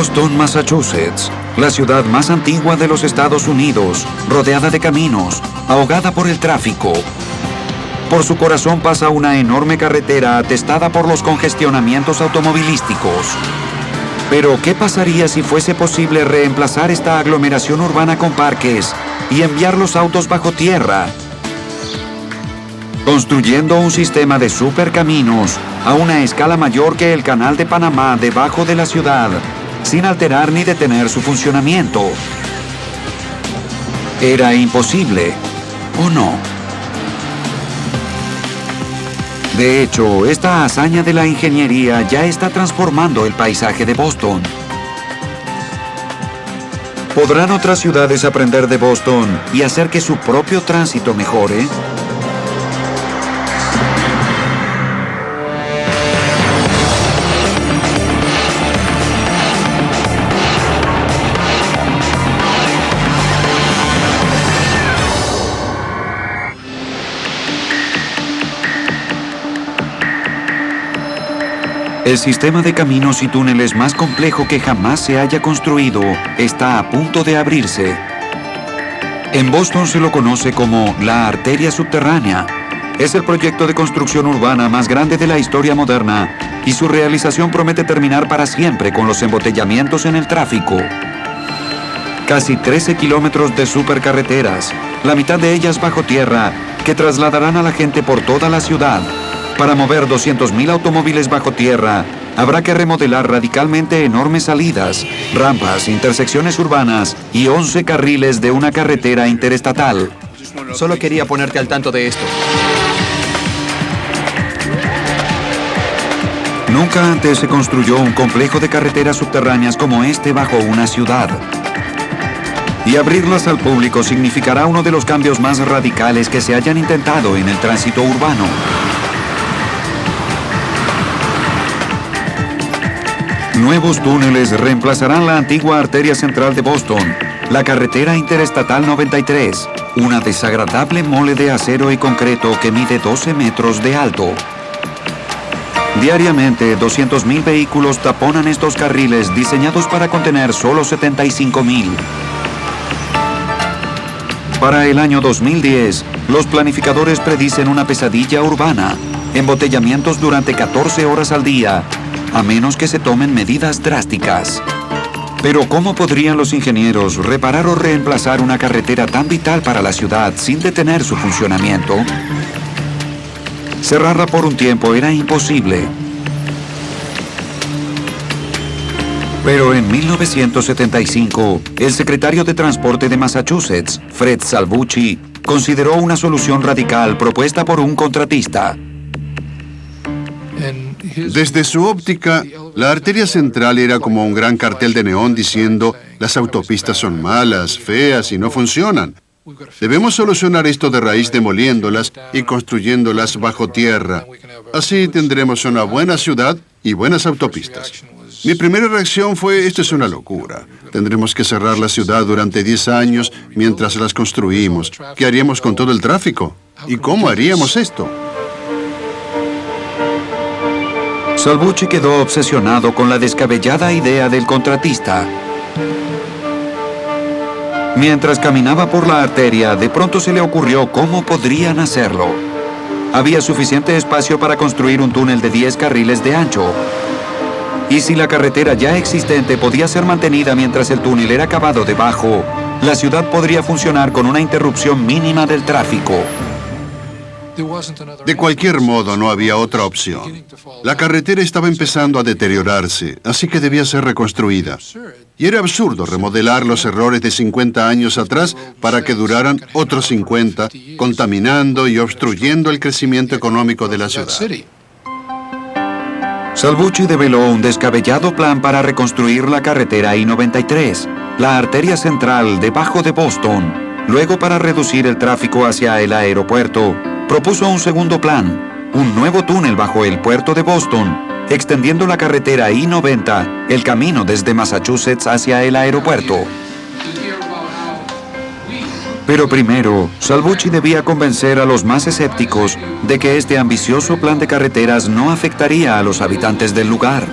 Boston, Massachusetts, la ciudad más antigua de los Estados Unidos, rodeada de caminos, ahogada por el tráfico. Por su corazón pasa una enorme carretera atestada por los congestionamientos automovilísticos. Pero, ¿qué pasaría si fuese posible reemplazar esta aglomeración urbana con parques y enviar los autos bajo tierra? Construyendo un sistema de supercaminos a una escala mayor que el Canal de Panamá debajo de la ciudad, sin alterar ni detener su funcionamiento. ¿Era imposible o no? De hecho, esta hazaña de la ingeniería ya está transformando el paisaje de Boston. ¿Podrán otras ciudades aprender de Boston y hacer que su propio tránsito mejore? El sistema de caminos y túneles más complejo que jamás se haya construido está a punto de abrirse. En Boston se lo conoce como la arteria subterránea. Es el proyecto de construcción urbana más grande de la historia moderna y su realización promete terminar para siempre con los embotellamientos en el tráfico. Casi 13 kilómetros de supercarreteras, la mitad de ellas bajo tierra, que trasladarán a la gente por toda la ciudad. Para mover 200.000 automóviles bajo tierra, habrá que remodelar radicalmente enormes salidas, rampas, intersecciones urbanas y 11 carriles de una carretera interestatal. Solo quería ponerte al tanto de esto. Nunca antes se construyó un complejo de carreteras subterráneas como este bajo una ciudad. Y abrirlas al público significará uno de los cambios más radicales que se hayan intentado en el tránsito urbano. Nuevos túneles reemplazarán la antigua arteria central de Boston, la carretera interestatal 93, una desagradable mole de acero y concreto que mide 12 metros de alto. Diariamente, 200.000 vehículos taponan estos carriles diseñados para contener solo 75.000. Para el año 2010, los planificadores predicen una pesadilla urbana, embotellamientos durante 14 horas al día, a menos que se tomen medidas drásticas. Pero ¿cómo podrían los ingenieros reparar o reemplazar una carretera tan vital para la ciudad sin detener su funcionamiento? Cerrarla por un tiempo era imposible. Pero en 1975, el secretario de Transporte de Massachusetts, Fred Salvucci, consideró una solución radical propuesta por un contratista. Desde su óptica, la arteria central era como un gran cartel de neón diciendo: las autopistas son malas, feas y no funcionan. Debemos solucionar esto de raíz demoliéndolas y construyéndolas bajo tierra. Así tendremos una buena ciudad y buenas autopistas. Mi primera reacción fue: esto es una locura. Tendremos que cerrar la ciudad durante 10 años mientras las construimos. ¿Qué haríamos con todo el tráfico? ¿Y cómo haríamos esto? Salvucci quedó obsesionado con la descabellada idea del contratista. Mientras caminaba por la arteria, de pronto se le ocurrió cómo podrían hacerlo. Había suficiente espacio para construir un túnel de 10 carriles de ancho. Y si la carretera ya existente podía ser mantenida mientras el túnel era cavado debajo, la ciudad podría funcionar con una interrupción mínima del tráfico. De cualquier modo, no había otra opción. La carretera estaba empezando a deteriorarse, así que debía ser reconstruida. Y era absurdo remodelar los errores de 50 años atrás para que duraran otros 50, contaminando y obstruyendo el crecimiento económico de la ciudad. Salvucci develó un descabellado plan para reconstruir la carretera I-93, la arteria central debajo de Boston. Luego, para reducir el tráfico hacia el aeropuerto, propuso un segundo plan, un nuevo túnel bajo el puerto de Boston, extendiendo la carretera I-90, el camino desde Massachusetts hacia el aeropuerto. Pero primero, Salvucci debía convencer a los más escépticos de que este ambicioso plan de carreteras no afectaría a los habitantes del lugar.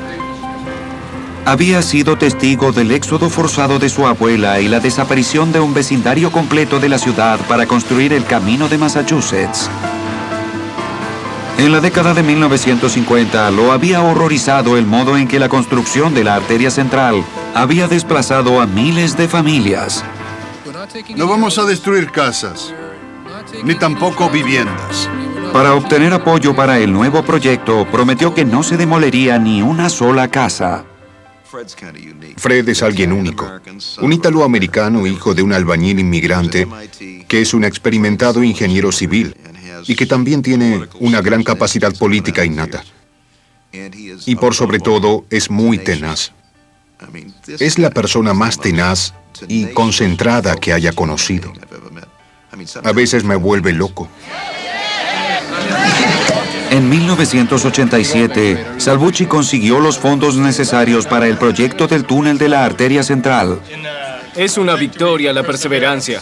había sido testigo del éxodo forzado de su abuela y la desaparición de un vecindario completo de la ciudad para construir el camino de Massachusetts. En la década de 1950 lo había horrorizado el modo en que la construcción de la arteria central había desplazado a miles de familias. No vamos a destruir casas, ni tampoco viviendas. Para obtener apoyo para el nuevo proyecto, prometió que no se demolería ni una sola casa. Fred es alguien único, un italoamericano hijo de un albañil inmigrante que es un experimentado ingeniero civil y que también tiene una gran capacidad política innata. Y por sobre todo, es muy tenaz. Es la persona más tenaz y concentrada que haya conocido. A veces me vuelve loco. En 1987, Salvucci consiguió los fondos necesarios para el proyecto del túnel de la arteria central. Es una victoria la perseverancia.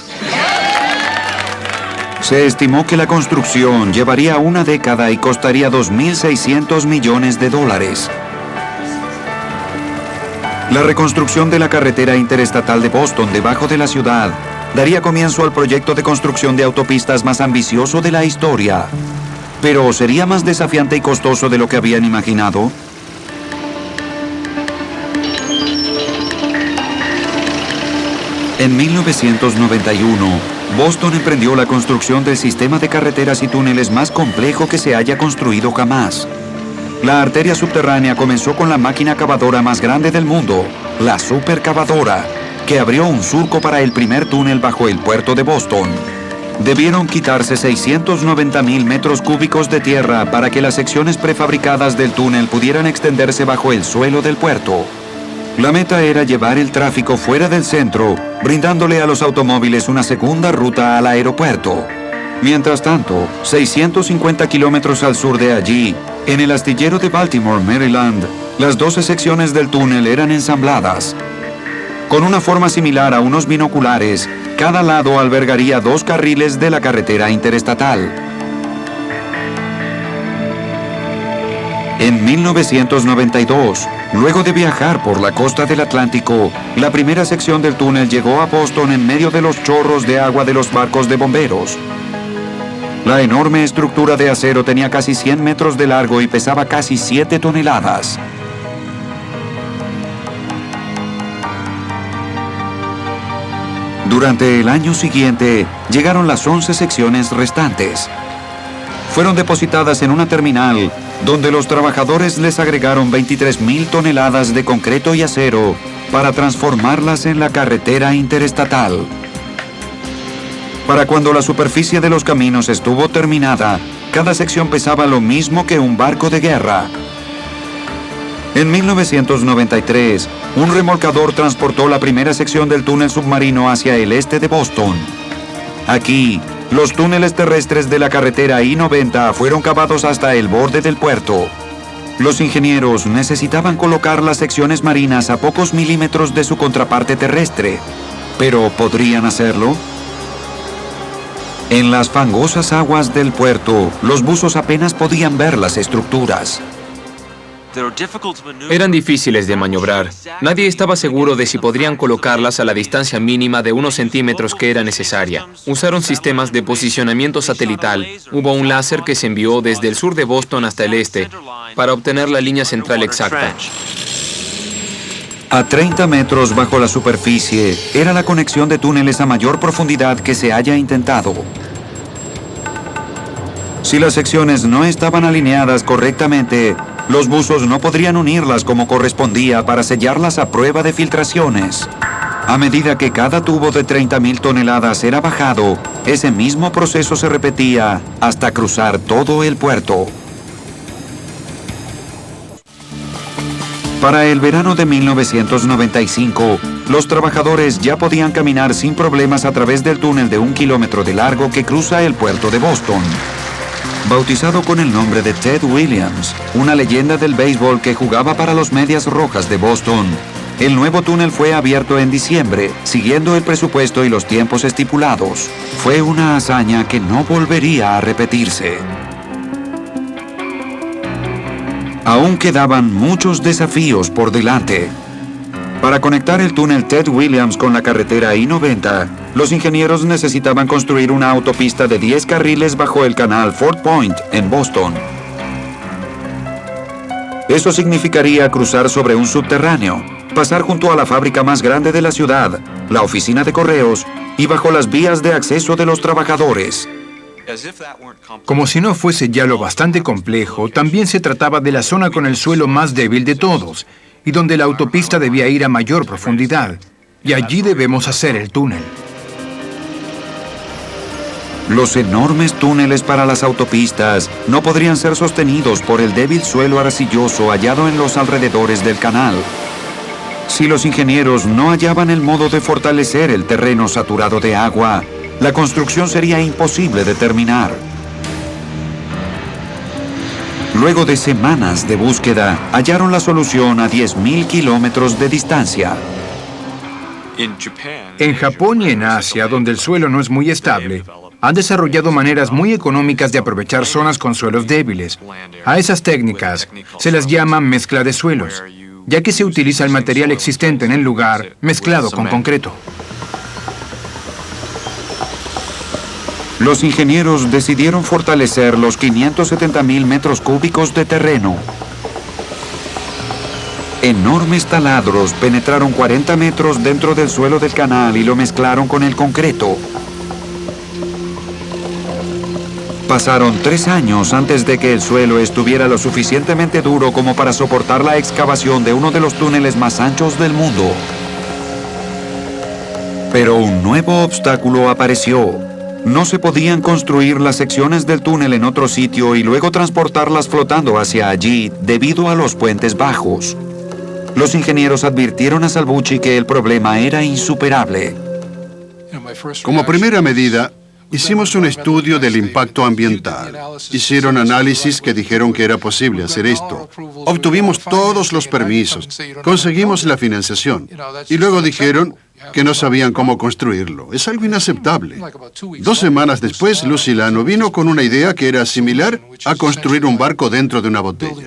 Se estimó que la construcción llevaría una década y costaría 2.600 millones de dólares. La reconstrucción de la carretera interestatal de Boston debajo de la ciudad daría comienzo al proyecto de construcción de autopistas más ambicioso de la historia. Pero ¿sería más desafiante y costoso de lo que habían imaginado? En 1991, Boston emprendió la construcción del sistema de carreteras y túneles más complejo que se haya construido jamás. La arteria subterránea comenzó con la máquina cavadora más grande del mundo, la supercavadora, que abrió un surco para el primer túnel bajo el puerto de Boston. Debieron quitarse 690.000 metros cúbicos de tierra para que las secciones prefabricadas del túnel pudieran extenderse bajo el suelo del puerto. La meta era llevar el tráfico fuera del centro, brindándole a los automóviles una segunda ruta al aeropuerto. Mientras tanto, 650 kilómetros al sur de allí, en el astillero de Baltimore, Maryland, las 12 secciones del túnel eran ensambladas. Con una forma similar a unos binoculares, cada lado albergaría 2 carriles de la carretera interestatal. En 1992, luego de viajar por la costa del Atlántico, la primera sección del túnel llegó a Boston en medio de los chorros de agua de los barcos de bomberos. La enorme estructura de acero tenía casi 100 metros de largo y pesaba casi 7 toneladas. Durante el año siguiente, llegaron las 11 secciones restantes. Fueron depositadas en una terminal, donde los trabajadores les agregaron 23.000 toneladas de concreto y acero para transformarlas en la carretera interestatal. Para cuando la superficie de los caminos estuvo terminada, cada sección pesaba lo mismo que un barco de guerra. En 1993, un remolcador transportó la primera sección del túnel submarino hacia el este de Boston. Aquí, los túneles terrestres de la carretera I-90 fueron cavados hasta el borde del puerto. Los ingenieros necesitaban colocar las secciones marinas a pocos milímetros de su contraparte terrestre. ¿Pero podrían hacerlo? En las fangosas aguas del puerto, los buzos apenas podían ver las estructuras. Eran difíciles de maniobrar. Nadie estaba seguro de si podrían colocarlas a la distancia mínima de unos centímetros que era necesaria. Usaron sistemas de posicionamiento satelital. Hubo un láser que se envió desde el sur de Boston hasta el este para obtener la línea central exacta. A 30 metros bajo la superficie, era la conexión de túneles a mayor profundidad que se haya intentado. Si las secciones no estaban alineadas correctamente, los buzos no podrían unirlas como correspondía para sellarlas a prueba de filtraciones. A medida que cada tubo de 30.000 toneladas era bajado, ese mismo proceso se repetía hasta cruzar todo el puerto. Para el verano de 1995, los trabajadores ya podían caminar sin problemas a través del túnel de 1 kilómetro de largo que cruza el puerto de Boston. Bautizado con el nombre de Ted Williams, una leyenda del béisbol que jugaba para los Medias Rojas de Boston, el nuevo túnel fue abierto en diciembre, siguiendo el presupuesto y los tiempos estipulados. Fue una hazaña que no volvería a repetirse. Aún quedaban muchos desafíos por delante. Para conectar el túnel Ted Williams con la carretera I-90, los ingenieros necesitaban construir una autopista de 10 carriles bajo el canal Fort Point, en Boston. Eso significaría cruzar sobre un subterráneo, pasar junto a la fábrica más grande de la ciudad, la oficina de correos y bajo las vías de acceso de los trabajadores. Como si no fuese ya lo bastante complejo, también se trataba de la zona con el suelo más débil de todos, y donde la autopista debía ir a mayor profundidad. Y allí debemos hacer el túnel. Los enormes túneles para las autopistas no podrían ser sostenidos por el débil suelo arcilloso hallado en los alrededores del canal. Si los ingenieros no hallaban el modo de fortalecer el terreno saturado de agua, la construcción sería imposible de terminar. Luego de semanas de búsqueda, hallaron la solución a 10.000 kilómetros de distancia. En Japón y en Asia, donde el suelo no es muy estable, han desarrollado maneras muy económicas de aprovechar zonas con suelos débiles. A esas técnicas se las llama mezcla de suelos, ya que se utiliza el material existente en el lugar mezclado con concreto. Los ingenieros decidieron fortalecer los 570.000 metros cúbicos de terreno. Enormes taladros penetraron 40 metros dentro del suelo del canal y lo mezclaron con el concreto. Pasaron 3 años antes de que el suelo estuviera lo suficientemente duro como para soportar la excavación de uno de los túneles más anchos del mundo. Pero un nuevo obstáculo apareció. No se podían construir las secciones del túnel en otro sitio y luego transportarlas flotando hacia allí debido a los puentes bajos. Los ingenieros advirtieron a Salvucci que el problema era insuperable. Como primera medida, hicimos un estudio del impacto ambiental. Hicieron análisis que dijeron que era posible hacer esto. Obtuvimos todos los permisos, conseguimos la financiación y luego dijeron que no sabían cómo construirlo. Es algo inaceptable. 2 semanas después, Lucilano vino con una idea que era similar a construir un barco dentro de una botella.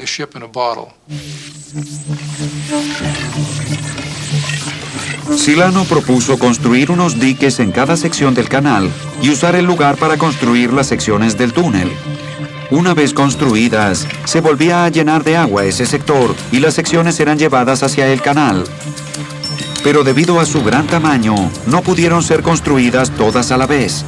Silano propuso construir unos diques en cada sección del canal y usar el lugar para construir las secciones del túnel. Una vez construidas, se volvía a llenar de agua ese sector y las secciones eran llevadas hacia el canal. Pero debido a su gran tamaño, no pudieron ser construidas todas a la vez.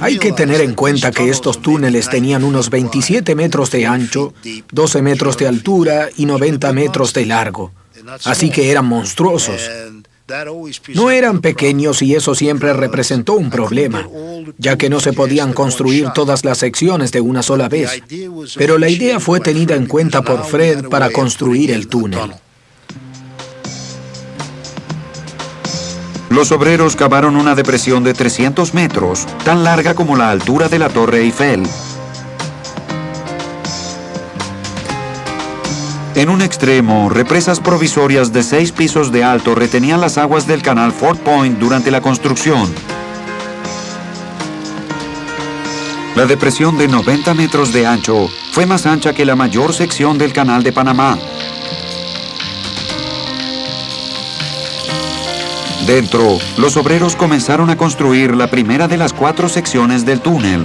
Hay que tener en cuenta que estos túneles tenían unos 27 metros de ancho, 12 metros de altura y 90 metros de largo. Así que eran monstruosos. No eran pequeños y eso siempre representó un problema, ya que no se podían construir todas las secciones de una sola vez. Pero la idea fue tenida en cuenta por Fred para construir el túnel. Los obreros cavaron una depresión de 300 metros, tan larga como la altura de la Torre Eiffel. En un extremo, represas provisorias de 6 pisos de alto retenían las aguas del canal Fort Point durante la construcción. La depresión de 90 metros de ancho fue más ancha que la mayor sección del canal de Panamá. Dentro, los obreros comenzaron a construir la primera de las 4 secciones del túnel.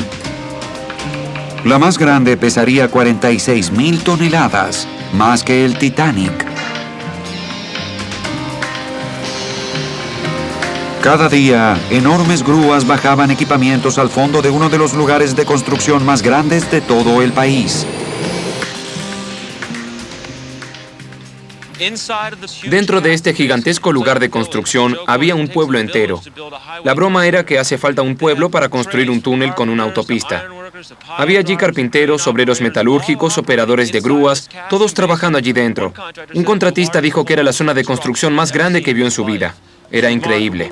La más grande pesaría 46.000 toneladas, más que el Titanic. Cada día, enormes grúas bajaban equipamientos al fondo de uno de los lugares de construcción más grandes de todo el país. Dentro de este gigantesco lugar de construcción había un pueblo entero. La broma era que hace falta un pueblo para construir un túnel con una autopista. Había allí carpinteros, obreros metalúrgicos, operadores de grúas, todos trabajando allí dentro. Un contratista dijo que era la zona de construcción más grande que vio en su vida. Era increíble.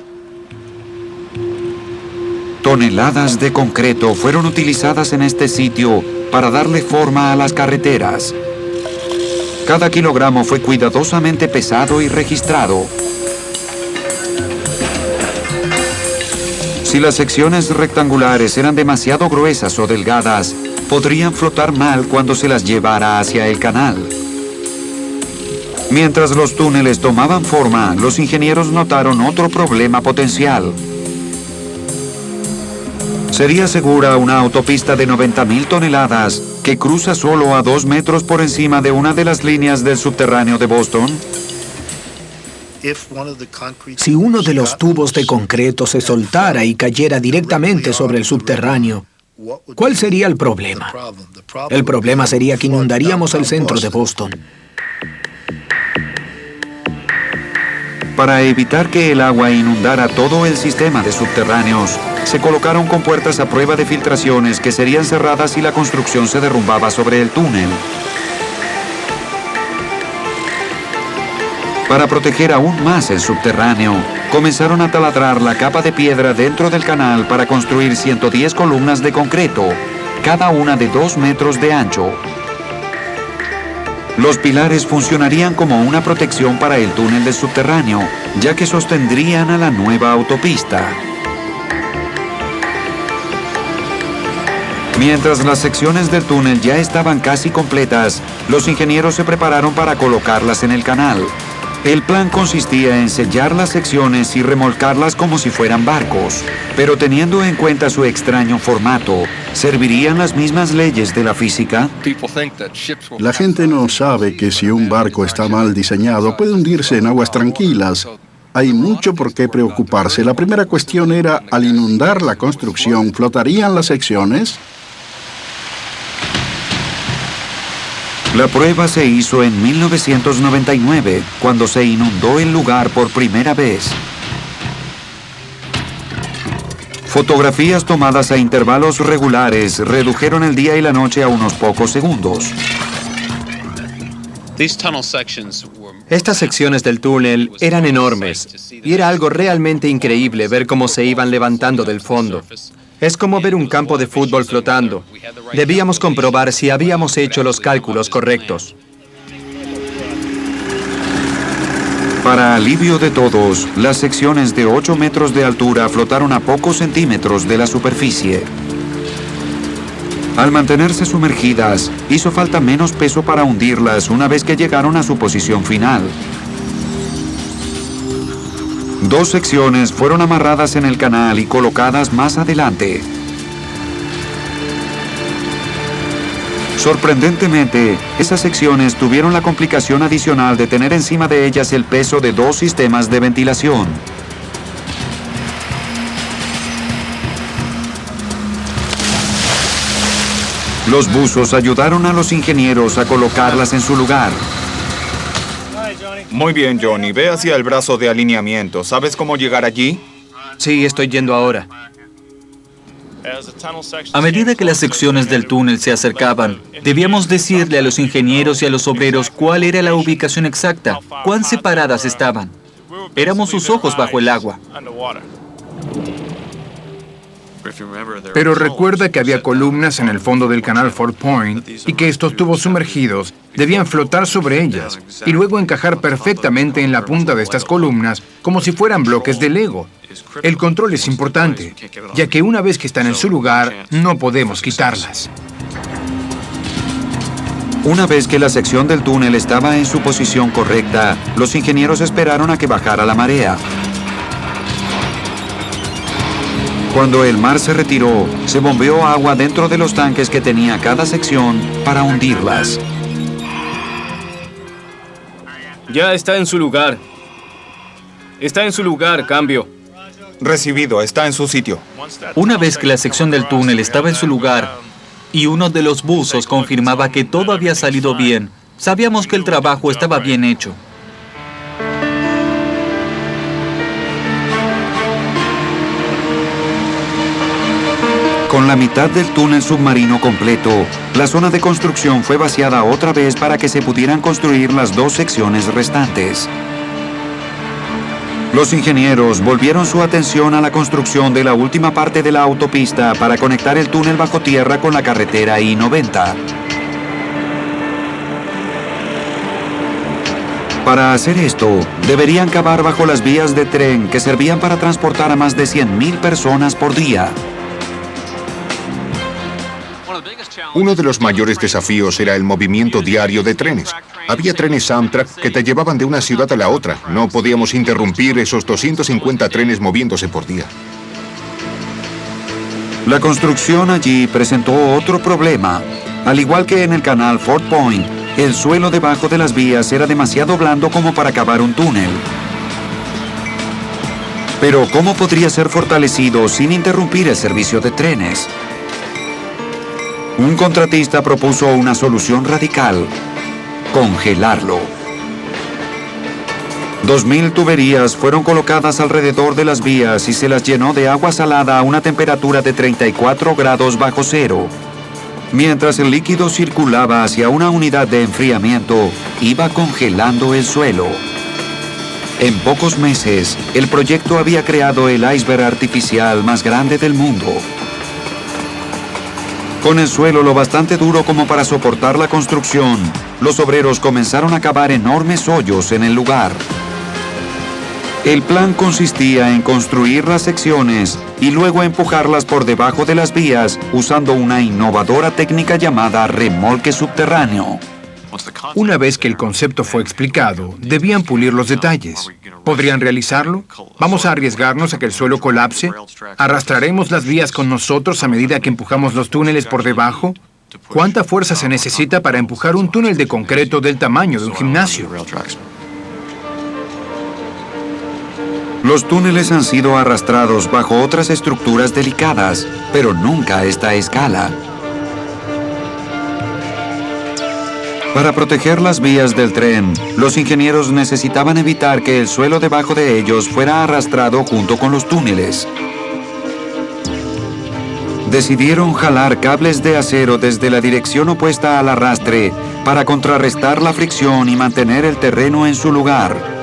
Toneladas de concreto fueron utilizadas en este sitio para darle forma a las carreteras. Cada kilogramo fue cuidadosamente pesado y registrado. Si las secciones rectangulares eran demasiado gruesas o delgadas, podrían flotar mal cuando se las llevara hacia el canal. Mientras los túneles tomaban forma, los ingenieros notaron otro problema potencial. ¿Sería segura una autopista de 90.000 toneladas que cruza solo a 2 metros por encima de una de las líneas del subterráneo de Boston? Si uno de los tubos de concreto se soltara y cayera directamente sobre el subterráneo, ¿cuál sería el problema? El problema sería que inundaríamos el centro de Boston. Para evitar que el agua inundara todo el sistema de subterráneos, se colocaron compuertas a prueba de filtraciones que serían cerradas si la construcción se derrumbaba sobre el túnel. Para proteger aún más el subterráneo, comenzaron a taladrar la capa de piedra dentro del canal para construir 110 columnas de concreto, cada una de 2 metros de ancho. Los pilares funcionarían como una protección para el túnel del subterráneo, ya que sostendrían a la nueva autopista. Mientras las secciones del túnel ya estaban casi completas, los ingenieros se prepararon para colocarlas en el canal. El plan consistía en sellar las secciones y remolcarlas como si fueran barcos, pero teniendo en cuenta su extraño formato, ¿servirían las mismas leyes de la física? La gente no sabe que si un barco está mal diseñado, puede hundirse en aguas tranquilas. Hay mucho por qué preocuparse. La primera cuestión era, al inundar la construcción, ¿flotarían las secciones? La prueba se hizo en 1999, cuando se inundó el lugar por primera vez. Fotografías tomadas a intervalos regulares redujeron el día y la noche a unos pocos segundos. Estas secciones del túnel eran enormes y era algo realmente increíble ver cómo se iban levantando del fondo. Es como ver un campo de fútbol flotando. Debíamos comprobar si habíamos hecho los cálculos correctos. Para alivio de todos, las secciones de 8 metros de altura flotaron a pocos centímetros de la superficie. Al mantenerse sumergidas, hizo falta menos peso para hundirlas una vez que llegaron a su posición final. 2 secciones fueron amarradas en el canal y colocadas más adelante. Sorprendentemente, esas secciones tuvieron la complicación adicional de tener encima de ellas el peso de 2 sistemas de ventilación. Los buzos ayudaron a los ingenieros a colocarlas en su lugar. Muy bien, Johnny. Ve hacia el brazo de alineamiento. ¿Sabes cómo llegar allí? Sí, estoy yendo ahora. A medida que las secciones del túnel se acercaban, debíamos decirle a los ingenieros y a los obreros cuál era la ubicación exacta, cuán separadas estaban. Éramos sus ojos bajo el agua. Pero recuerda que había columnas en el fondo del canal Fort Point y que estos tubos sumergidos debían flotar sobre ellas y luego encajar perfectamente en la punta de estas columnas como si fueran bloques de Lego. El control es importante, ya que una vez que están en su lugar, no podemos quitarlas. Una vez que la sección del túnel estaba en su posición correcta, los ingenieros esperaron a que bajara la marea. Cuando el mar se retiró, se bombeó agua dentro de los tanques que tenía cada sección para hundirlas. Ya está en su lugar. Está en su lugar, cambio. Recibido, está en su sitio. Una vez que la sección del túnel estaba en su lugar y uno de los buzos confirmaba que todo había salido bien, sabíamos que el trabajo estaba bien hecho. Con la mitad del túnel submarino completo, la zona de construcción fue vaciada otra vez para que se pudieran construir las 2 secciones restantes. Los ingenieros volvieron su atención a la construcción de la última parte de la autopista para conectar el túnel bajo tierra con la carretera I-90. Para hacer esto, deberían cavar bajo las vías de tren que servían para transportar a más de 100.000 personas por día. Uno de los mayores desafíos era el movimiento diario de trenes. Había trenes Amtrak que te llevaban de una ciudad a la otra. No podíamos interrumpir esos 250 trenes moviéndose por día. La construcción allí presentó otro problema. Al igual que en el canal Fort Point, el suelo debajo de las vías era demasiado blando como para cavar un túnel. Pero ¿cómo podría ser fortalecido sin interrumpir el servicio de trenes? Un contratista propuso una solución radical: congelarlo. 2.000 tuberías fueron colocadas alrededor de las vías y se las llenó de agua salada a una temperatura de 34 grados bajo cero. Mientras el líquido circulaba hacia una unidad de enfriamiento, iba congelando el suelo. En pocos meses, el proyecto había creado el iceberg artificial más grande del mundo. Con el suelo lo bastante duro como para soportar la construcción, los obreros comenzaron a cavar enormes hoyos en el lugar. El plan consistía en construir las secciones y luego empujarlas por debajo de las vías usando una innovadora técnica llamada remolque subterráneo. Una vez que el concepto fue explicado, debían pulir los detalles. ¿Podrían realizarlo? ¿Vamos a arriesgarnos a que el suelo colapse? ¿Arrastraremos las vías con nosotros a medida que empujamos los túneles por debajo? ¿Cuánta fuerza se necesita para empujar un túnel de concreto del tamaño de un gimnasio? Los túneles han sido arrastrados bajo otras estructuras delicadas, pero nunca a esta escala. Para proteger las vías del tren, los ingenieros necesitaban evitar que el suelo debajo de ellos fuera arrastrado junto con los túneles. Decidieron jalar cables de acero desde la dirección opuesta al arrastre para contrarrestar la fricción y mantener el terreno en su lugar.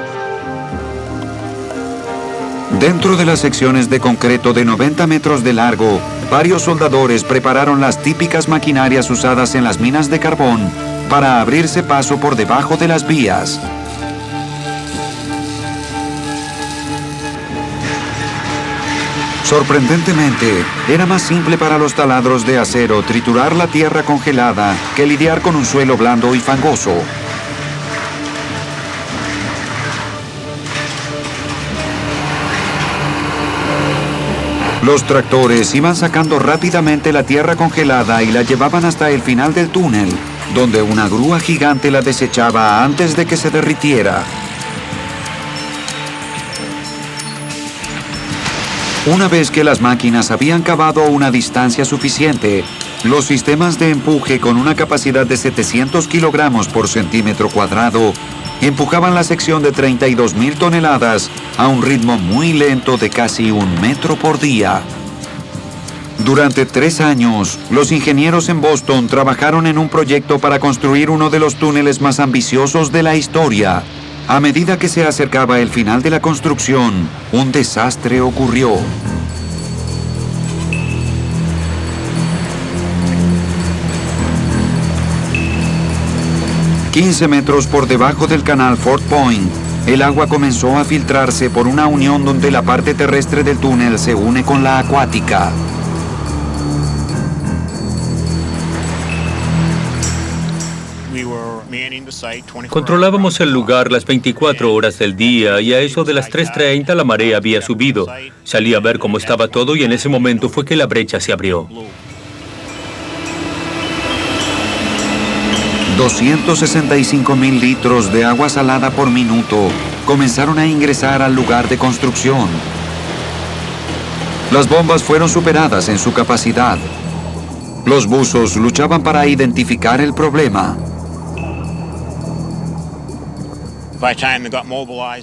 Dentro de las secciones de concreto de 90 metros de largo, varios soldadores prepararon las típicas maquinarias usadas en las minas de carbón para abrirse paso por debajo de las vías. Sorprendentemente, era más simple para los taladros de acero triturar la tierra congelada que lidiar con un suelo blando y fangoso. Los tractores iban sacando rápidamente la tierra congelada y la llevaban hasta el final del túnel, donde una grúa gigante la desechaba antes de que se derritiera. Una vez que las máquinas habían cavado una distancia suficiente, los sistemas de empuje con una capacidad de 700 kilogramos por centímetro cuadrado empujaban la sección de 32.000 toneladas a un ritmo muy lento de casi 1 metro por día. Durante 3 años, los ingenieros en Boston trabajaron en un proyecto para construir uno de los túneles más ambiciosos de la historia. A medida que se acercaba el final de la construcción, un desastre ocurrió. «15 metros por debajo del canal Fort Point, el agua comenzó a filtrarse por una unión donde la parte terrestre del túnel se une con la acuática. Controlábamos el lugar las 24 horas del día y a eso de las 3:30 la marea había subido. Salí a ver cómo estaba todo y en ese momento fue que la brecha se abrió. 265.000 litros de agua salada por minuto comenzaron a ingresar al lugar de construcción. Las bombas fueron superadas en su capacidad. Los buzos luchaban para identificar el problema.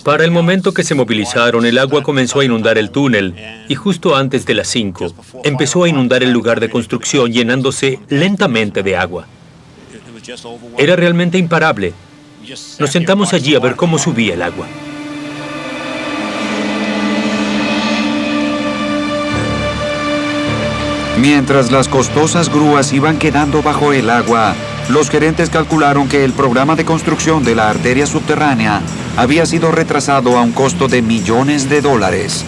Para el momento que se movilizaron, el agua comenzó a inundar el túnel y justo antes de las 5 empezó a inundar el lugar de construcción llenándose lentamente de agua. Era realmente imparable. Nos sentamos allí a ver cómo subía el agua. Mientras las costosas grúas iban quedando bajo el agua, los gerentes calcularon que el programa de construcción de la arteria subterránea había sido retrasado a un costo de millones de dólares.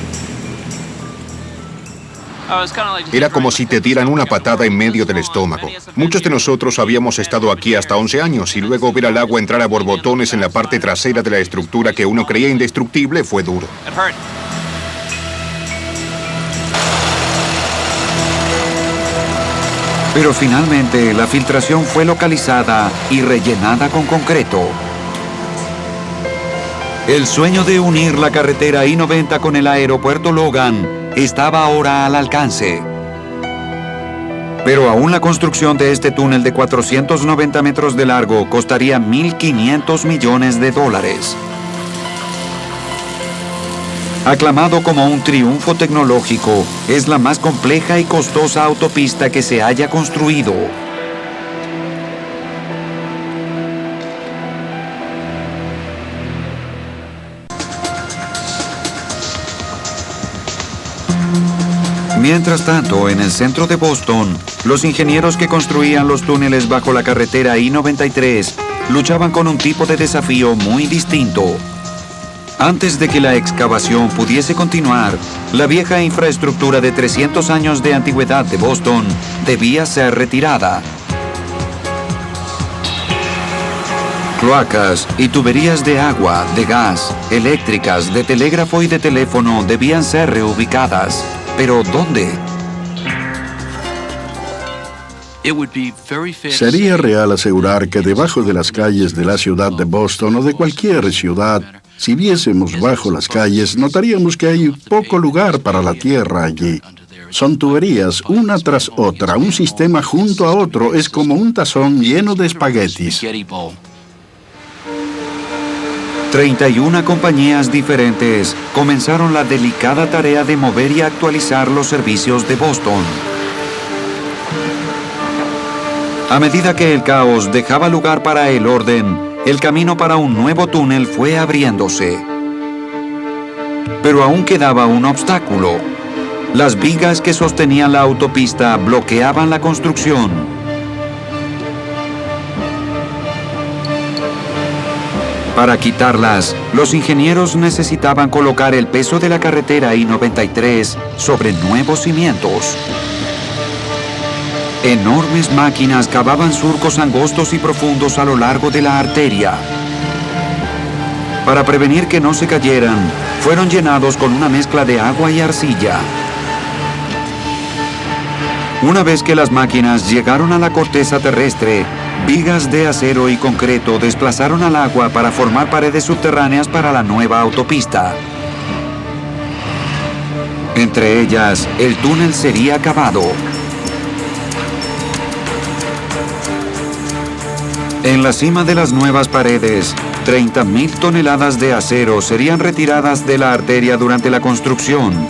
Era como si te dieran una patada en medio del estómago. Muchos de nosotros habíamos estado aquí hasta 11 años y luego ver al agua entrar a borbotones en la parte trasera de la estructura que uno creía indestructible fue duro. Pero finalmente la filtración fue localizada y rellenada con concreto. El sueño de unir la carretera I-90 con el aeropuerto Logan estaba ahora al alcance. Pero aún la construcción de este túnel de 490 metros de largo costaría $1.500 millones. Aclamado como un triunfo tecnológico, es la más compleja y costosa autopista que se haya construido. Mientras tanto, en el centro de Boston, los ingenieros que construían los túneles bajo la carretera I-93 luchaban con un tipo de desafío muy distinto. Antes de que la excavación pudiese continuar, la vieja infraestructura de 300 años de antigüedad de Boston debía ser retirada. Cloacas y tuberías de agua, de gas, eléctricas, de telégrafo y de teléfono debían ser reubicadas. ¿Pero dónde? Sería real asegurar que debajo de las calles de la ciudad de Boston o de cualquier ciudad, si viésemos bajo las calles, notaríamos que hay poco lugar para la tierra allí. Son tuberías, una tras otra, un sistema junto a otro, es como un tazón lleno de espaguetis. 31 compañías diferentes comenzaron la delicada tarea de mover y actualizar los servicios de Boston. A medida que el caos dejaba lugar para el orden, el camino para un nuevo túnel fue abriéndose. Pero aún quedaba un obstáculo. Las vigas que sostenían la autopista bloqueaban la construcción. Para quitarlas, los ingenieros necesitaban colocar el peso de la carretera I-93 sobre nuevos cimientos. Enormes máquinas cavaban surcos angostos y profundos a lo largo de la arteria. Para prevenir que no se cayeran, fueron llenados con una mezcla de agua y arcilla. Una vez que las máquinas llegaron a la corteza terrestre, vigas de acero y concreto desplazaron al agua para formar paredes subterráneas para la nueva autopista. Entre ellas, el túnel sería cavado. En la cima de las nuevas paredes, 30.000 toneladas de acero serían retiradas de la arteria durante la construcción.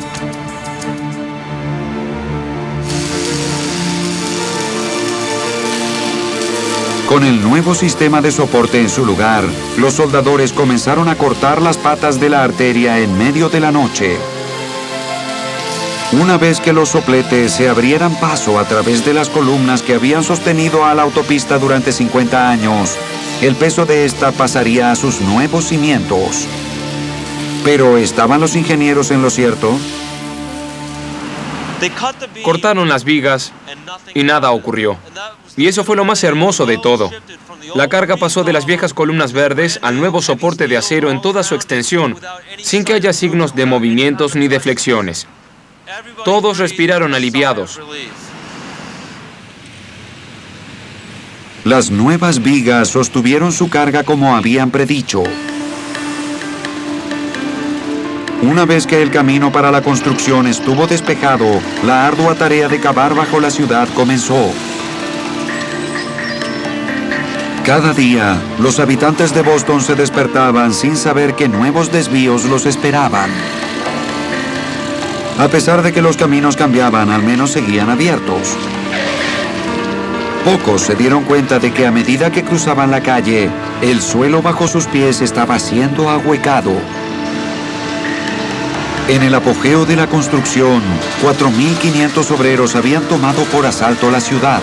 Con el nuevo sistema de soporte en su lugar, los soldadores comenzaron a cortar las patas de la arteria en medio de la noche. Una vez que los sopletes se abrieran paso a través de las columnas que habían sostenido a la autopista durante 50 años, el peso de esta pasaría a sus nuevos cimientos. ¿Pero estaban los ingenieros en lo cierto? Cortaron las vigas y nada ocurrió. Y eso fue lo más hermoso de todo. La carga pasó de las viejas columnas verdes al nuevo soporte de acero en toda su extensión, sin que haya signos de movimientos ni de flexiones. Todos respiraron aliviados. Las nuevas vigas sostuvieron su carga como habían predicho. Una vez que el camino para la construcción estuvo despejado, la ardua tarea de cavar bajo la ciudad comenzó. Cada día, los habitantes de Boston se despertaban sin saber que nuevos desvíos los esperaban. A pesar de que los caminos cambiaban, al menos seguían abiertos. Pocos se dieron cuenta de que a medida que cruzaban la calle, el suelo bajo sus pies estaba siendo ahuecado. En el apogeo de la construcción, 4.500 obreros habían tomado por asalto la ciudad.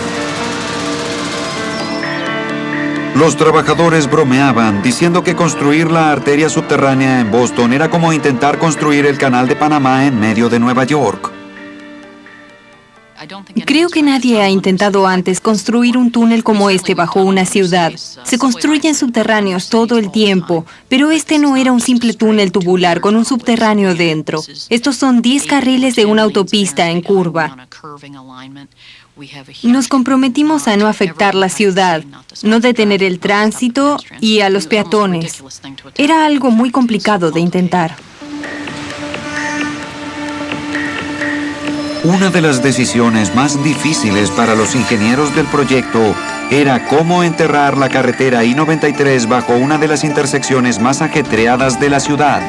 Los trabajadores bromeaban, diciendo que construir la arteria subterránea en Boston era como intentar construir el canal de Panamá en medio de Nueva York. Creo que nadie ha intentado antes construir un túnel como este bajo una ciudad. Se construyen subterráneos todo el tiempo, pero este no era un simple túnel tubular con un subterráneo dentro. Estos son 10 carriles de una autopista en curva. Nos comprometimos a no afectar la ciudad, no detener el tránsito y a los peatones. Era algo muy complicado de intentar. Una de las decisiones más difíciles para los ingenieros del proyecto era cómo enterrar la carretera I-93 bajo una de las intersecciones más ajetreadas de la ciudad.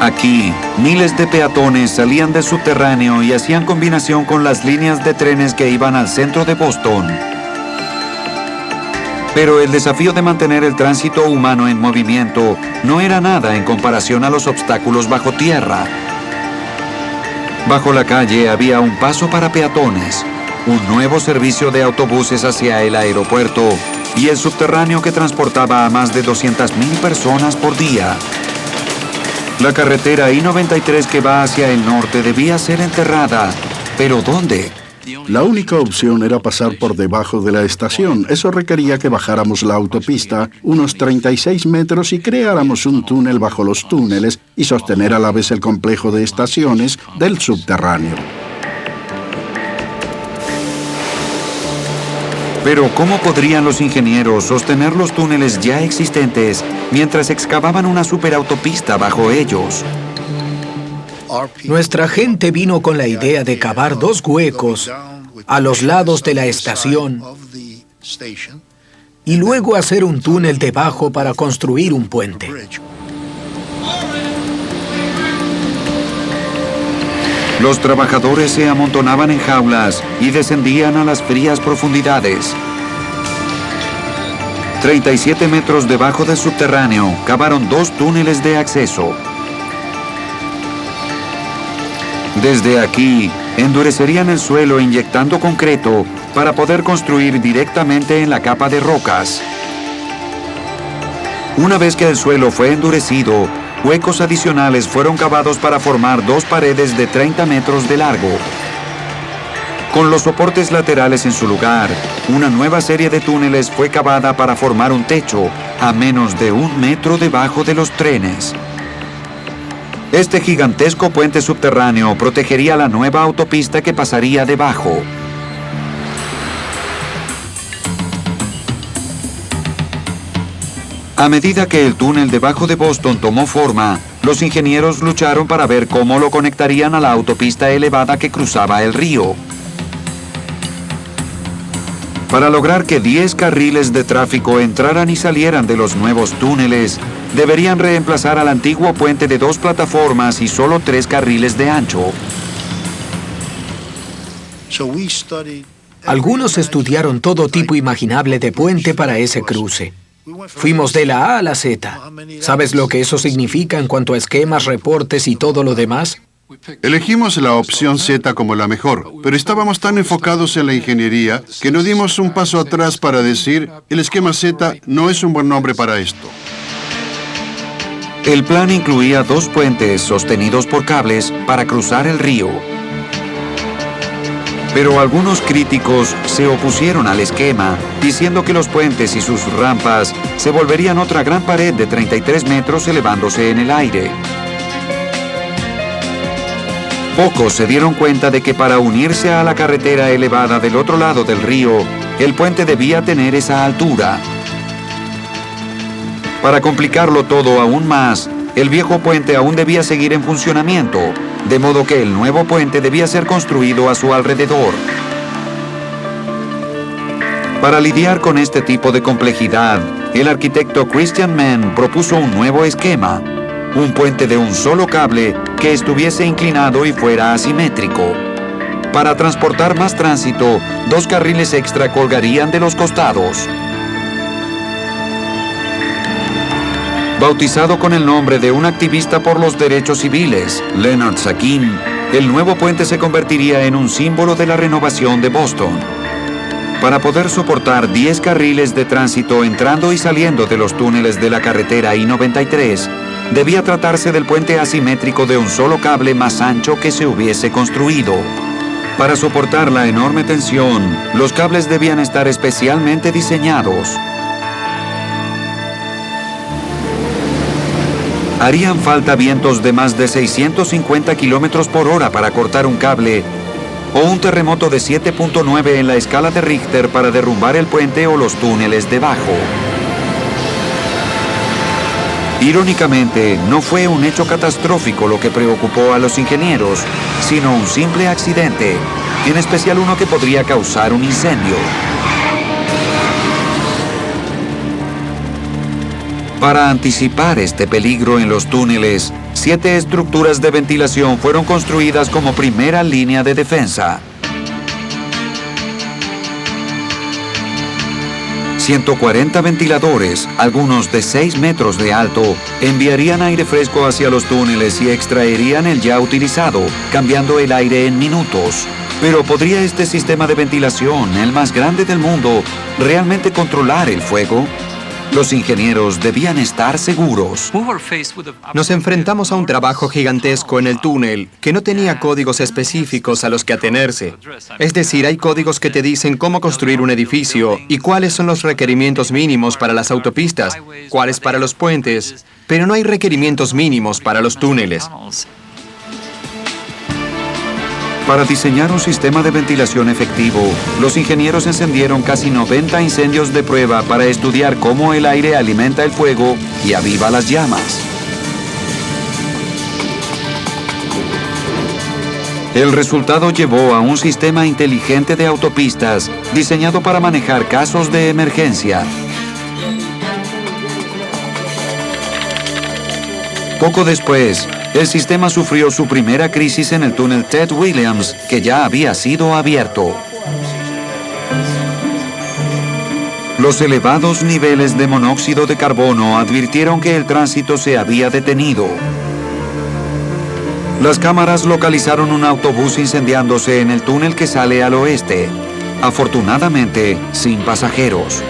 Aquí, miles de peatones salían del subterráneo y hacían combinación con las líneas de trenes que iban al centro de Boston. Pero el desafío de mantener el tránsito humano en movimiento no era nada en comparación a los obstáculos bajo tierra. Bajo la calle había un paso para peatones, un nuevo servicio de autobuses hacia el aeropuerto y el subterráneo que transportaba a más de 200,000 personas por día. La carretera I-93 que va hacia el norte debía ser enterrada. ¿Pero dónde? La única opción era pasar por debajo de la estación. Eso requería que bajáramos la autopista unos 36 metros y creáramos un túnel bajo los túneles y sostener a la vez el complejo de estaciones del subterráneo. Pero ¿cómo podrían los ingenieros sostener los túneles ya existentes mientras excavaban una superautopista bajo ellos? Nuestra gente vino con la idea de cavar 2 huecos a los lados de la estación y luego hacer un túnel debajo para construir un puente. Los trabajadores se amontonaban en jaulas y descendían a las frías profundidades. 37 metros debajo del subterráneo, cavaron 2 túneles de acceso. Desde aquí, endurecerían el suelo inyectando concreto para poder construir directamente en la capa de rocas. Una vez que el suelo fue endurecido, huecos adicionales fueron cavados para formar 2 paredes de 30 metros de largo. Con los soportes laterales en su lugar, una nueva serie de túneles fue cavada para formar un techo a menos de 1 metro debajo de los trenes. Este gigantesco puente subterráneo protegería la nueva autopista que pasaría debajo. A medida que el túnel debajo de Boston tomó forma, los ingenieros lucharon para ver cómo lo conectarían a la autopista elevada que cruzaba el río. Para lograr que 10 carriles de tráfico entraran y salieran de los nuevos túneles, deberían reemplazar al antiguo puente de 2 plataformas y solo 3 carriles de ancho. Algunos estudiaron todo tipo imaginable de puente para ese cruce. Fuimos de la A a la Z. ¿Sabes lo que eso significa en cuanto a esquemas, reportes y todo lo demás? Elegimos la opción Z como la mejor, pero estábamos tan enfocados en la ingeniería que no dimos un paso atrás para decir, el esquema Z no es un buen nombre para esto. El plan incluía 2 puentes sostenidos por cables para cruzar el río. Pero algunos críticos se opusieron al esquema, diciendo que los puentes y sus rampas se volverían otra gran pared de 33 metros elevándose en el aire. Pocos se dieron cuenta de que para unirse a la carretera elevada del otro lado del río, el puente debía tener esa altura. Para complicarlo todo aún más, el viejo puente aún debía seguir en funcionamiento, de modo que el nuevo puente debía ser construido a su alrededor. Para lidiar con este tipo de complejidad, el arquitecto Christian Mann propuso un nuevo esquema, un puente de un solo cable que estuviese inclinado y fuera asimétrico. Para transportar más tránsito, 2 carriles extra colgarían de los costados. Bautizado con el nombre de un activista por los derechos civiles, Leonard Sakin, el nuevo puente se convertiría en un símbolo de la renovación de Boston. Para poder soportar 10 carriles de tránsito entrando y saliendo de los túneles de la carretera I-93, debía tratarse del puente asimétrico de un solo cable más ancho que se hubiese construido. Para soportar la enorme tensión, los cables debían estar especialmente diseñados. Harían falta vientos de más de 650 kilómetros por hora para cortar un cable, o un terremoto de 7.9 en la escala de Richter para derrumbar el puente o los túneles debajo. Irónicamente, no fue un hecho catastrófico lo que preocupó a los ingenieros, sino un simple accidente, en especial uno que podría causar un incendio. Para anticipar este peligro en los túneles, 7 estructuras de ventilación fueron construidas como primera línea de defensa. 140 ventiladores, algunos de 6 metros de alto, enviarían aire fresco hacia los túneles y extraerían el ya utilizado, cambiando el aire en minutos. Pero ¿podría este sistema de ventilación, el más grande del mundo, realmente controlar el fuego? Los ingenieros debían estar seguros. Nos enfrentamos a un trabajo gigantesco en el túnel que no tenía códigos específicos a los que atenerse. Es decir, hay códigos que te dicen cómo construir un edificio y cuáles son los requerimientos mínimos para las autopistas, cuáles para los puentes, pero no hay requerimientos mínimos para los túneles. Para diseñar un sistema de ventilación efectivo, los ingenieros encendieron casi 90 incendios de prueba para estudiar cómo el aire alimenta el fuego y aviva las llamas. El resultado llevó a un sistema inteligente de autopistas diseñado para manejar casos de emergencia. Poco después, el sistema sufrió su primera crisis en el túnel Ted Williams, que ya había sido abierto. Los elevados niveles de monóxido de carbono advirtieron que el tránsito se había detenido. Las cámaras localizaron un autobús incendiándose en el túnel que sale al oeste, afortunadamente sin pasajeros.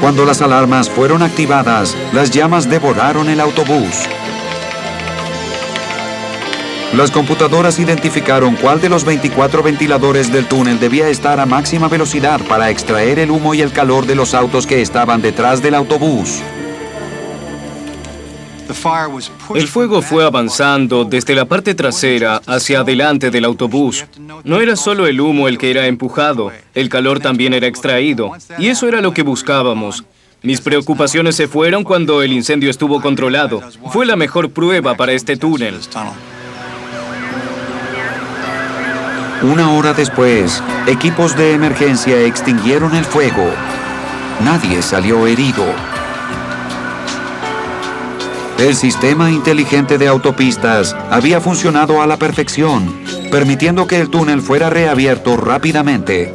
Cuando las alarmas fueron activadas, las llamas devoraron el autobús. Las computadoras identificaron cuál de los 24 ventiladores del túnel debía estar a máxima velocidad para extraer el humo y el calor de los autos que estaban detrás del autobús. El fuego fue avanzando desde la parte trasera hacia adelante del autobús. No era solo el humo el que era empujado, el calor también era extraído, y eso era lo que buscábamos. Mis preocupaciones se fueron cuando el incendio estuvo controlado. Fue la mejor prueba para este túnel. Una hora después, equipos de emergencia extinguieron el fuego. Nadie salió herido. El sistema inteligente de autopistas había funcionado a la perfección, permitiendo que el túnel fuera reabierto rápidamente.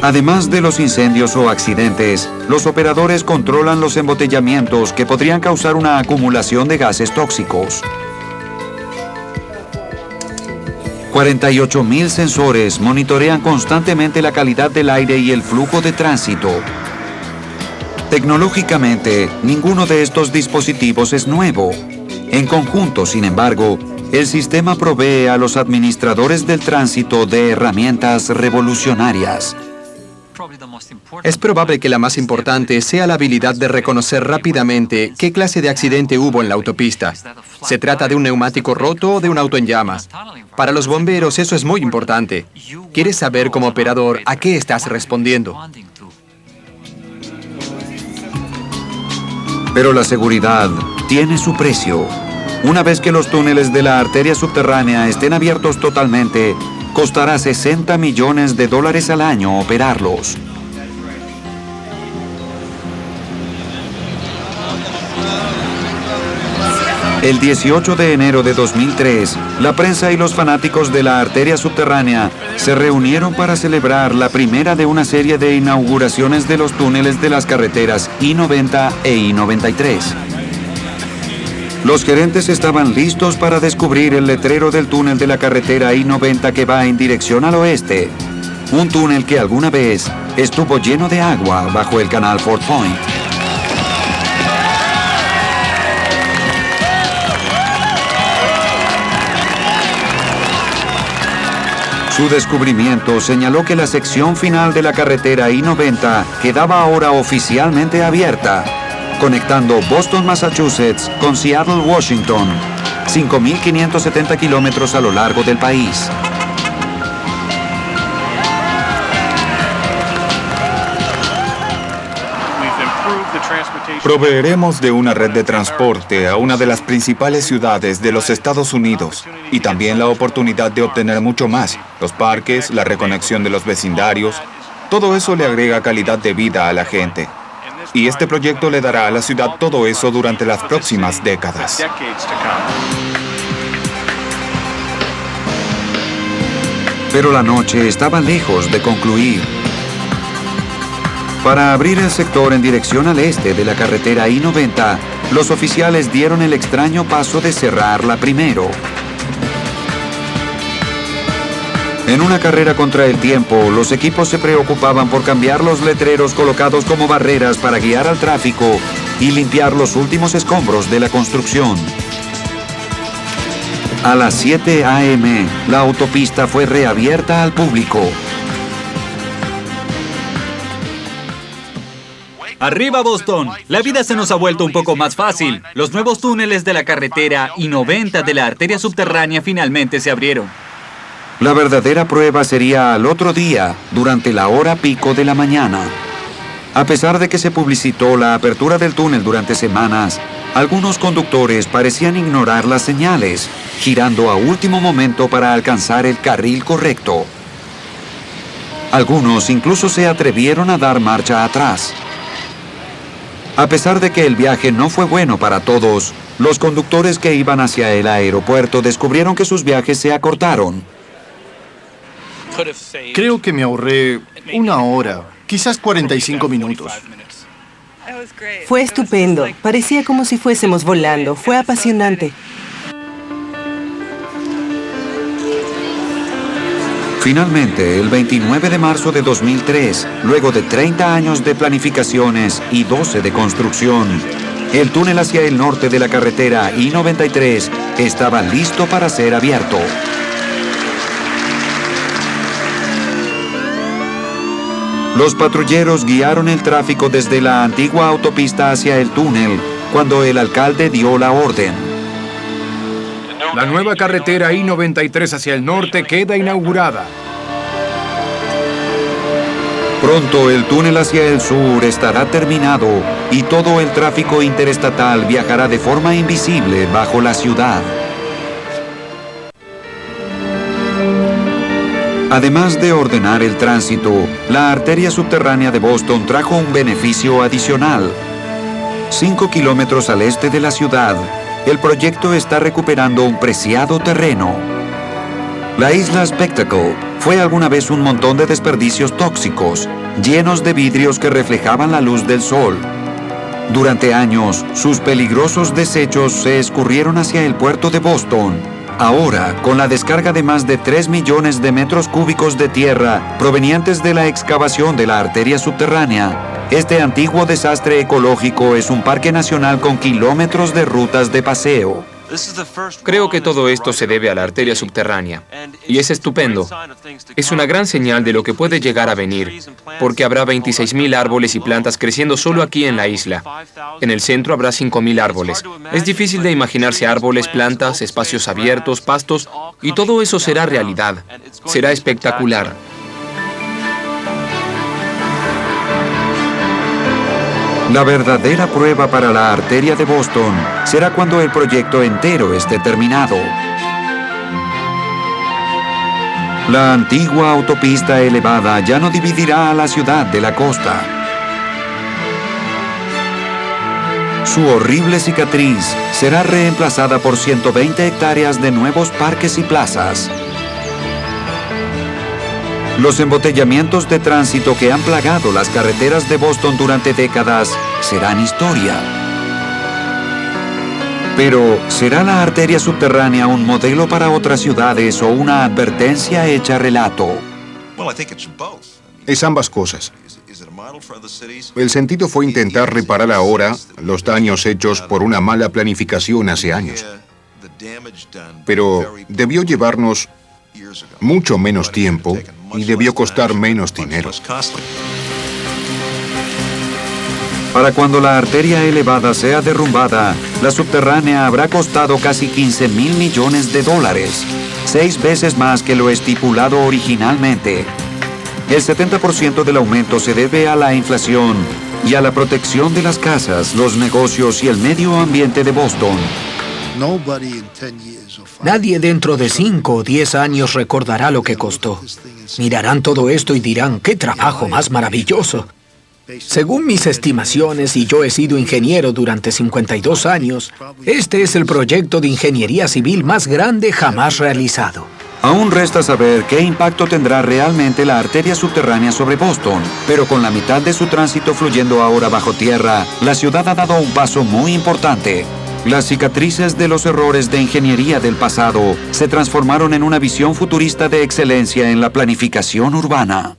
Además de los incendios o accidentes, los operadores controlan los embotellamientos que podrían causar una acumulación de gases tóxicos. 48.000 sensores monitorean constantemente la calidad del aire y el flujo de tránsito. Tecnológicamente, ninguno de estos dispositivos es nuevo. En conjunto, sin embargo, el sistema provee a los administradores del tránsito de herramientas revolucionarias. Es probable que la más importante sea la habilidad de reconocer rápidamente qué clase de accidente hubo en la autopista. ¿Se trata de un neumático roto o de un auto en llamas? Para los bomberos eso es muy importante. Quieres saber como operador a qué estás respondiendo. Pero la seguridad tiene su precio. Una vez que los túneles de la arteria subterránea estén abiertos totalmente, costará $60 millones al año operarlos. El 18 de enero de 2003, la prensa y los fanáticos de la arteria subterránea se reunieron para celebrar la primera de una serie de inauguraciones de los túneles de las carreteras I-90 e I-93. Los gerentes estaban listos para descubrir el letrero del túnel de la carretera I-90 que va en dirección al oeste. Un túnel que alguna vez estuvo lleno de agua bajo el canal Fort Point. Su descubrimiento señaló que la sección final de la carretera I-90 quedaba ahora oficialmente abierta, conectando Boston, Massachusetts con Seattle, Washington, 5.570 kilómetros a lo largo del país. Proveeremos de una red de transporte a una de las principales ciudades de los Estados Unidos y también la oportunidad de obtener mucho más. Los parques, la reconexión de los vecindarios, todo eso le agrega calidad de vida a la gente. Y este proyecto le dará a la ciudad todo eso durante las próximas décadas. Pero la noche estaba lejos de concluir. Para abrir el sector en dirección al este de la carretera I-90, los oficiales dieron el extraño paso de cerrarla primero. En una carrera contra el tiempo, los equipos se preocupaban por cambiar los letreros colocados como barreras para guiar al tráfico y limpiar los últimos escombros de la construcción. A las 7 a.m., la autopista fue reabierta al público. ¡Arriba, Boston! La vida se nos ha vuelto un poco más fácil. Los nuevos túneles de la carretera I-90 de la arteria subterránea finalmente se abrieron. La verdadera prueba sería al otro día, durante la hora pico de la mañana. A pesar de que se publicitó la apertura del túnel durante semanas, algunos conductores parecían ignorar las señales, girando a último momento para alcanzar el carril correcto. Algunos incluso se atrevieron a dar marcha atrás. A pesar de que el viaje no fue bueno para todos, los conductores que iban hacia el aeropuerto descubrieron que sus viajes se acortaron. Creo que me ahorré una hora, quizás 45 minutos. Fue estupendo. Parecía como si fuésemos volando. Fue apasionante. Finalmente, el 29 de marzo de 2003, luego de 30 años de planificaciones y 12 de construcción, el túnel hacia el norte de la carretera I-93 estaba listo para ser abierto. Los patrulleros guiaron el tráfico desde la antigua autopista hacia el túnel cuando el alcalde dio la orden. La nueva carretera I-93 hacia el norte queda inaugurada. Pronto el túnel hacia el sur estará terminado y todo el tráfico interestatal viajará de forma invisible bajo la ciudad. Además de ordenar el tránsito, la arteria subterránea de Boston trajo un beneficio adicional. 5 kilómetros al este de la ciudad, el proyecto está recuperando un preciado terreno. La isla Spectacle fue alguna vez un montón de desperdicios tóxicos, llenos de vidrios que reflejaban la luz del sol. Durante años, sus peligrosos desechos se escurrieron hacia el puerto de Boston. Ahora, con la descarga de más de 3 millones de metros cúbicos de tierra provenientes de la excavación de la arteria subterránea, este antiguo desastre ecológico es un parque nacional con kilómetros de rutas de paseo. Creo que todo esto se debe a la arteria subterránea. Y es estupendo. Es una gran señal de lo que puede llegar a venir, porque habrá 26.000 árboles y plantas creciendo solo aquí en la isla. En el centro habrá 5.000 árboles. Es difícil de imaginarse árboles, plantas, espacios abiertos, pastos, y todo eso será realidad. Será espectacular. La verdadera prueba para la arteria de Boston será cuando el proyecto entero esté terminado. La antigua autopista elevada ya no dividirá a la ciudad de la costa. Su horrible cicatriz será reemplazada por 120 hectáreas de nuevos parques y plazas. Los embotellamientos de tránsito que han plagado las carreteras de Boston durante décadas serán historia. Pero, ¿será la arteria subterránea un modelo para otras ciudades o una advertencia hecha relato? Es ambas cosas. El sentido fue intentar reparar ahora los daños hechos por una mala planificación hace años. Pero debió llevarnos mucho menos tiempo y debió costar menos dinero. Para cuando la arteria elevada sea derrumbada, la subterránea habrá costado casi 15.000 millones de dólares, 6 veces más que lo estipulado originalmente. El 70% del aumento se debe a la inflación y a la protección de las casas, los negocios y el medio ambiente de Boston. Nadie dentro de 5 o 10 años recordará lo que costó. Mirarán todo esto y dirán, ¡qué trabajo más maravilloso! Según mis estimaciones, y yo he sido ingeniero durante 52 años, este es el proyecto de ingeniería civil más grande jamás realizado. Aún resta saber qué impacto tendrá realmente la arteria subterránea sobre Boston, pero con la mitad de su tránsito fluyendo ahora bajo tierra, la ciudad ha dado un paso muy importante. Las cicatrices de los errores de ingeniería del pasado se transformaron en una visión futurista de excelencia en la planificación urbana.